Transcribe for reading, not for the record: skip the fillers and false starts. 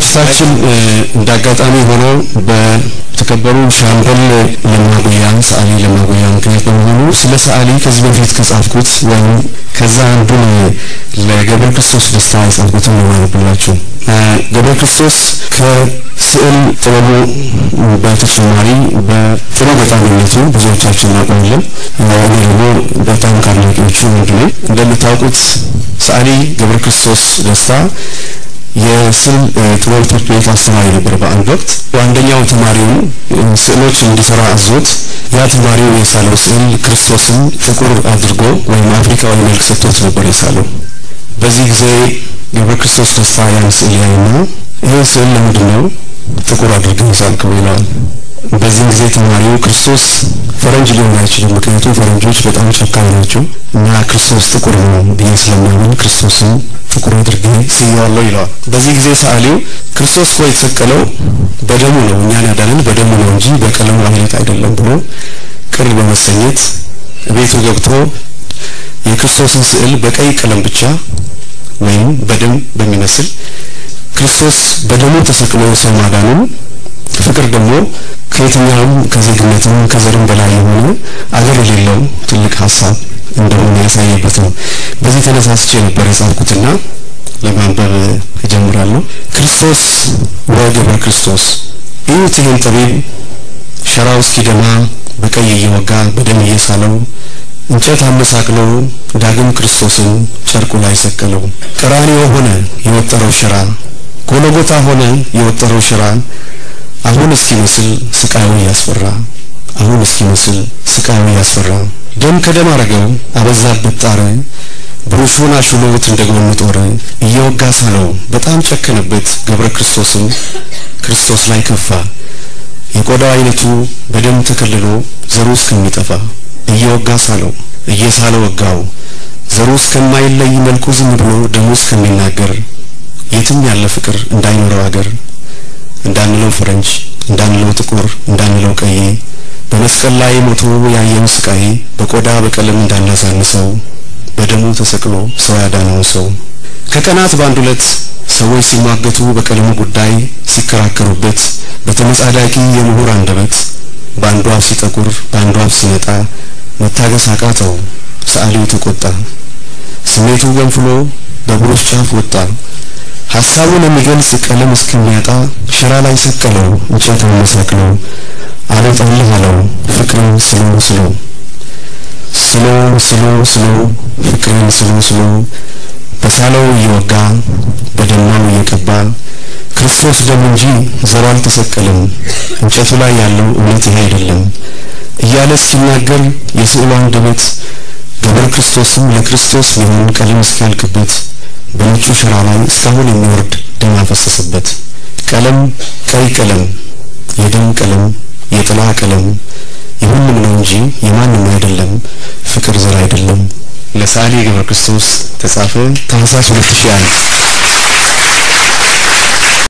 ሳችን እንዳጋጣሚ ሆኖ በተከበሩ ሻምበል ለማጉያን ሰዓሊ ለማጉያን ምክንያት በመሆኑ ስለ ሰዓሊ ከዚህ በፊት ከጻፍኩት ወይም ከዛ አንዱን ለገብረ ክርስቶስ ደስታ የጻፍኩት ነው ብላችሁ ገብረ ክርስቶስ ከስዕል ጥበቡ በተጨማሪ በጥሩ ገጣሚነቱ ብዙዎቻችን እናውቃለን። እኔ ደግሞ በጣም ካድናቂዎቹ አንዱ ነኝ። እንደምታውቁት ሰዓሊ ገብረ ክርስቶስ ደስታ የስዕል ጥበብ ትምህርት ቤት አስተማሪ ነበር። በአንድ ወቅት አንደኛው ተማሪው ስዕሎች እንዲሰራ አዞት ያ ተማሪው የሳለው ስዕል ክርስቶስን ጥቁር አድርጎ ወይም አፍሪካዊ መልክ ሰጥቶት ነበር የሳለው። በዚህ ጊዜ ገብረ ክርስቶስ ደስታ ያን ስዕል ያይና ይሄ ስዕል ለምንድነው ጥቁር አድርገህ ሳልከው ይላል። በዚህ ጊዜ ተማሪው ክርስቶስ ፈረንጅ ሊሆን አይችልም፣ ምክንያቱም ፈረንጆች በጣም ጨካኝ ናቸው እና ክርስቶስ ጥቁር ነው ብዬ ስለማምን ክርስቶስን ጥቁር አድርጌ ስያለሁ ይላል። በዚህ ጊዜ ሰዓሊው ክርስቶስ እኮ የተሰቀለው በደሙ ነው፣ እኛን ያዳነን በደሙ ነው እንጂ በቀለሙ አይነት አይደለም ብሎ ቅር በመሰኘት ቤቱ ገብቶ የክርስቶስን ስዕል በቀይ ቀለም ብቻ ወይም በደም በሚመስል ክርስቶስ በደሙ ተሰቅሎ ሰው ማዳኑ ፍቅር ደግሞ ከየትኛውም ከዜግነትም ከዘርም በላይ የሆነ አገር የሌለው ትልቅ ሐሳብ እንደሆነ ያሳየበት ነው። በዚህ ተነሳስቼ ነበር የጻፍኩትና ለማንበብ እጀምራለሁ። ክርስቶስ ወገብረ ክርስቶስ እዩት ይህን ጠቢብ ሸራው እስኪደማ በቀይ እየወጋ በደም እየሳለው እንጨት አመሳቅሎ ዳግም ክርስቶስን ጨርቁ ላይ ሰቀለው። ቀራንዮ ሆነ የወጠረው ሸራ፣ ጎልጎታ ሆነ የወጠረው ሸራ አሁን እስኪመስል ስቃዩ ያስፈራ፣ አሁን እስኪመስል ስቃዩ ያስፈራ። ደም ከደም አረገው አበዛበት ጣረ፣ ብሩሹን አሹሎት እንደጎን ጦረ። እየወጋ ሳለው በጣም ጨከነበት ገብረ ክርስቶስም ክርስቶስ ላይ ከፋ። የቆዳው አይነቱ በደም ተከልሎ ዘሩ እስከሚጠፋ እየወጋ ሳለው እየሳለው ወጋው። ዘሩ እስከማይለይ መልኩ ዝም ብሎ ደሙ እስከሚናገር የትም ያለ ፍቅር እንዳይኖረው አገር እንዳንለው ፈረንጅ እንዳንለው ጥቁር እንዳንለው ቀይ በመስቀል ላይ ሞቶ ያየው ስቃይ በቆዳ በቀለም እንዳናሳንሰው በደሙ ተሰቅሎ ሰው ያዳነው ሰው። ከቀናት በአንድ ዕለት ሰዎች ሲሟገቱ በቀለሙ ጉዳይ ሲከራከሩበት በተመጻዳቂ የምሁር አንደበት በአንዱ አፍ ሲጠቁር በአንዱ አፍ ሲነጣ መታገስ አቃተው ሰዓሊው ተቆጣ። ስሜቱ ገንፍሎ በብሩሽ ጫፍ ወጣ። ሐሳቡን የሚገልጽ ቀለም እስከሚያጣ ሸራ ላይ ሰቀለው እንጨት አመሳቅሎ አለጣልህ አለው ፍቅርን ስሎ ስሎ ስሎ ስሎ ስሎ ፍቅርን ስሎ ስሎ በሳለው እየወጋ በደማው እየቀባ ክርስቶስ ደም እንጂ ዘር አልተሰቀለም፣ እንጨቱ ላይ ያለው እውነት ይሄ አይደለም እያለ ሲናገር የስዕሉ አንደበት ገብረ ክርስቶስም ለክርስቶስ ሊሆን ቀለም እስኪያልቅበት በነጩ ሸራ ላይ እስካሁን የሚወርድ ደም አፈሰሰበት። ቀለም ቀይ ቀለም፣ የደም ቀለም፣ የጥላ ቀለም የሁሉም ነው እንጂ የማንም አይደለም፣ ፍቅር ዘር አይደለም። ለሰዓሊ ገብረ ክርስቶስ ተጻፈ ታህሳስ 2001